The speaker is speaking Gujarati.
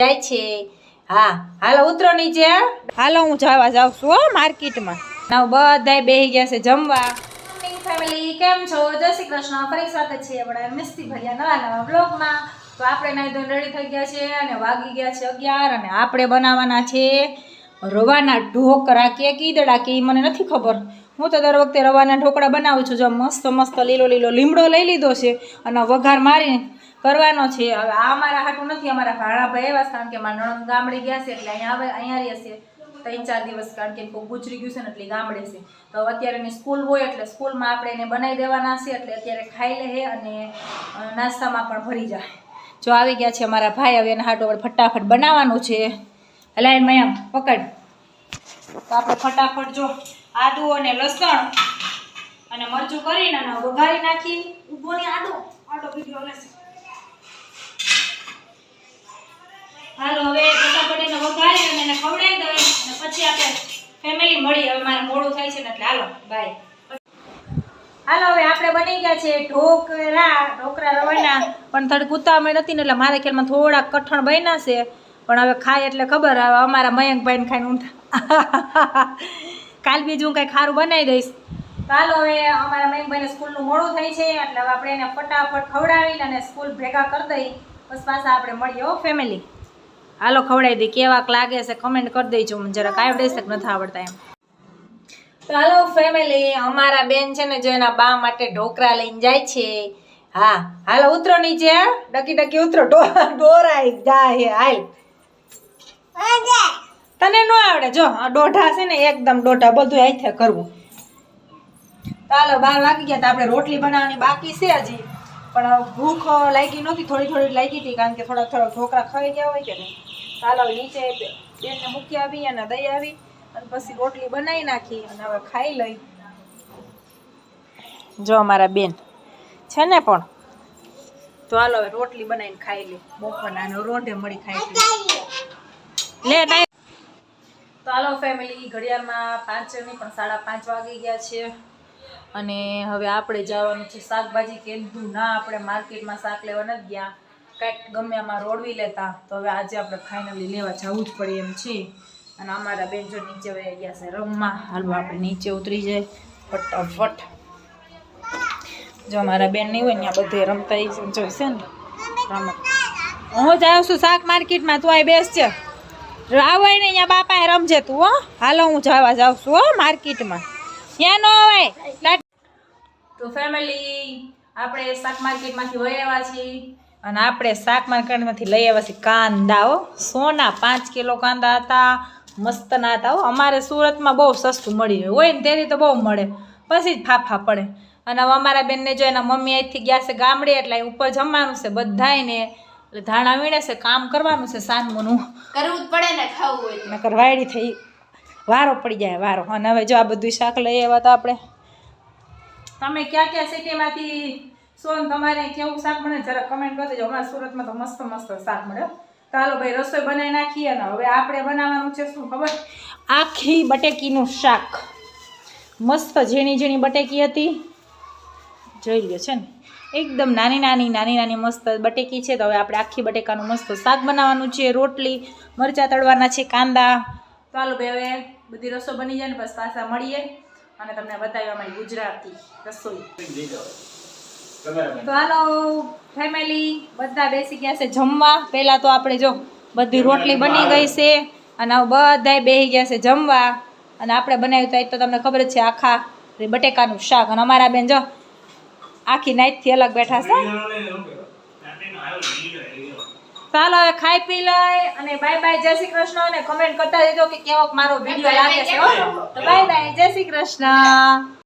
જાય છે। હા હાલો ઉતરો નીચે। હાલો હું જવા જાઉં છું માર્કેટમાં। now બધાય બેહી ગયા છે જમવા। ફેમિલી કેમ છો? જય શ્રી કૃષ્ણ। ફરી સ્વાગત છે આપણા મસ્તી ભર્યા નવા બ્લોગમાં। તો આપણે નાઈ ધોઈને રેડી થઈ ગયા છે અને વાગી ગયા છે 11 અને આપણે બનાવવાના છે રવાના ઢોકળા કે કીદડા કે મને નથી ખબર। હું તો દર વખતે રવાના ઢોકળા બનાવું છું। જો મસ્ત મસ્ત લીલો લીલો લીમડો લઈ લીધો છે અને વઘાર મારી કરવાનો છે। હવે આ મારા હાટું નથી, અમારા ભાણાભાઈ એવા કારણ કે મારા નણંદ ગામડે ગયા છે એટલે અહીંયા રહેશે 3-4 દિવસ કારણ કે કોઈ ગુજરી ગયું છે ને એટલે ગામડે છે। તો અત્યારે એની સ્કૂલ હોય એટલે સ્કૂલમાં આપણે એને બનાવી દેવાના છે એટલે અત્યારે ખાઈ લે અને નાસ્તામાં પણ ભરી જાય। જો આવી ગયા છે અમારા ભાઈ, હવે એના હાટું આપણે ફટાફટ બનાવવાનું છે। હલાય મયમ પકડ। તો આપણે ફટાફટ જો આદુ અને લસણ અને મરચું કરીને અને વઘારી નાખી। ઊભો ને આડો વિડિયો લેશે। હાલો હવે ફટાફટ એને વઘારી અને એને ખવડાવી દઈએ અને પછી આપણે ફેમિલી મળી। હવે મારે મોડું થાય છે ને એટલે હાલો બાય। હાલો હવે આપણે બની ગયા છે ઢોકળા રવાના, પણ થોડીક ઉતાવળ નથી ને એટલે મારા ખ્યાલમાં થોડા કઠણ બન્યા છે, પણ હવે ખાય એટલે ખબર આવે। અમારા મયંકભાઈને ખાઈને ઊંધા કાલ બીજું કંઈ ખારું બનાવી દઈશ। ચાલો હવે અમારા મયંકભાઈને સ્કૂલનું મોડું થાય છે એટલે હવે આપણે એને ફટાફટ ખવડાવીને અને સ્કૂલ ભેગા કરી દઈ બસ પાછા આપણે મળીએ હો ફેમિલી। હાલો ખવડાવી દઈ, કેવાક લાગે છે કમેન્ટ કરી દેજો, મને જરાક આવડે છે કે નથી આવડતા એમ। તો હાલો ફેમિલી, અમારા બેન છે ને જો એના બા માટે ઢોકળા લઈને જાય છે। હા હાલો ઉતરો નીચે, ડકી ડકી ઉતરો, ડોરાઈ જાય હાલ। તને ન આવડે? જો દોઢા છે ને એકદમ દોઢા, બધું હાથે કરવું। ચાલો 12 વાગી ગયા તો આપણે રોટલી બનાવવાની બાકી છે હજી, પણ ભૂખ લાગી નહોતી, થોડી લાગી હતી કારણ કે થોડા ઢોકળા ખાઈ ગયા હોય કે નહીં। ચાલો નીચે બેનને મૂકી આવી અને દઈ આવી અને પછી રોટલી બનાવી નાખી અને હવે ખાઈ લઈ। જો અમારા બેન છે ને પણ, તો હાલો હવે રોટલી બનાવીને ખાઈ લે બપોરના અને રોંઢે મળી ખાઈ લે। તો હાલો ફેમિલી, ઘડિયાળમાં 5 નહીં પણ 5:30 વાગી ગયા છે અને હવે આપણે જવાનું છે શાકભાજી કીધું ના, આપણે માર્કેટમાં શાક લેવા નથી ગયા, કંઈક ગમે એમાં રોડવી લેતા, તો હવે આજે આપણે ફાઇનલી લેવા જવું જ પડે એમ છે। અને અમારા બેન જો નીચે વહી ગયા છે રમવા। હાલો આપણે નીચે ઉતરી જાય ફટાફટ। જો અમારા બેન નહીં હોય ને બધે રમતા જોઈશે ને રમત। હું જાઉં છું શાક માર્કેટમાં, તું અહીં બેસજે, આવાય ને અહીંયા બાપા રમજે તું હો। હાલો હું જવા જાઉં છું હો માર્કેટમાં, ત્યાં ન અવાય। તો ફેમિલી આપણે શાક માર્કેટમાંથી લઈ આવ્યા છીએ અને આપણે શાક માર્કેટમાંથી લઈ આવ્યા છીએ કાંદા હો, સોના 5 કિલો કાંદા હતા, મસ્ત ના હતા હો। અમારે સુરતમાં બહુ સસ્તું મળી હોય ને તેથી તો બહુ મળે, પછી જ ફાફા પડે। અને હવે અમારા બેનને જો એના મમ્મી અહીંથી ગયા છે ગામડે એટલે અહીં ઉપર જમવાનું છે બધાયને, એટલે ધાણા વીણે છે, કામ કરવાનું છે સાનમોનું કરવું જ પડે ને, ખાવું હોય તો નકર વાયડી થઈ વારો પડી જાય વારો। અને હવે જો આ બધું શાક લઈ આવ્યા તો આપણે, તમે ક્યાં સિટીમાંથી છો ને તમારે કેવું શાક મળે જરા કમેન્ટ કરી દેજો। અમારા સુરતમાં તો મસ્ત મસ્ત શાક મળે। ચાલો ભાઈ રસોઈ બનાવી નાખીએ ને હવે આપણે બનાવવાનું છે શું ખબર, આખી બટેકીનું શાક। મસ્ત ઝીણી ઝીણી બટેકી હતી, જોઈ લ્યો છે ને એકદમ નાની મસ્ત બટેકી છે। તો હવે આપણે આખી બટેકાનું મસ્ત શાક બનાવવાનું છે, રોટલી મરચાં તળવાના છે, કાંદા। ચાલો ભાઈ હવે બધી રસોઈ બની જાય ને બસ પાછા મળીએ અને તમને બતાવ્યા અમારી ગુજરાતી રસોઈ। તો હાલો ફેમિલી, બધા બેસી ગયા છે જમવા। પહેલાં તો આપણે જો બધી રોટલી બની ગઈ છે અને બધાય બેસી ગયા છે જમવા અને આપણે બનાવ્યું તો તમને ખબર જ છે આખા બટેકાનું શાક। અને અમારા બેન જો આખી નાઈટથી અલગ બેઠા છે। ચાલો હવે ખાઈ પી લઈ અને બાય બાય, જય શ્રી કૃષ્ણ, અને કમેન્ટ કરતા રહેજો કે કેવો મારો વિડીયો લાગે છે। તો બાય બાય, જય શ્રી કૃષ્ણ।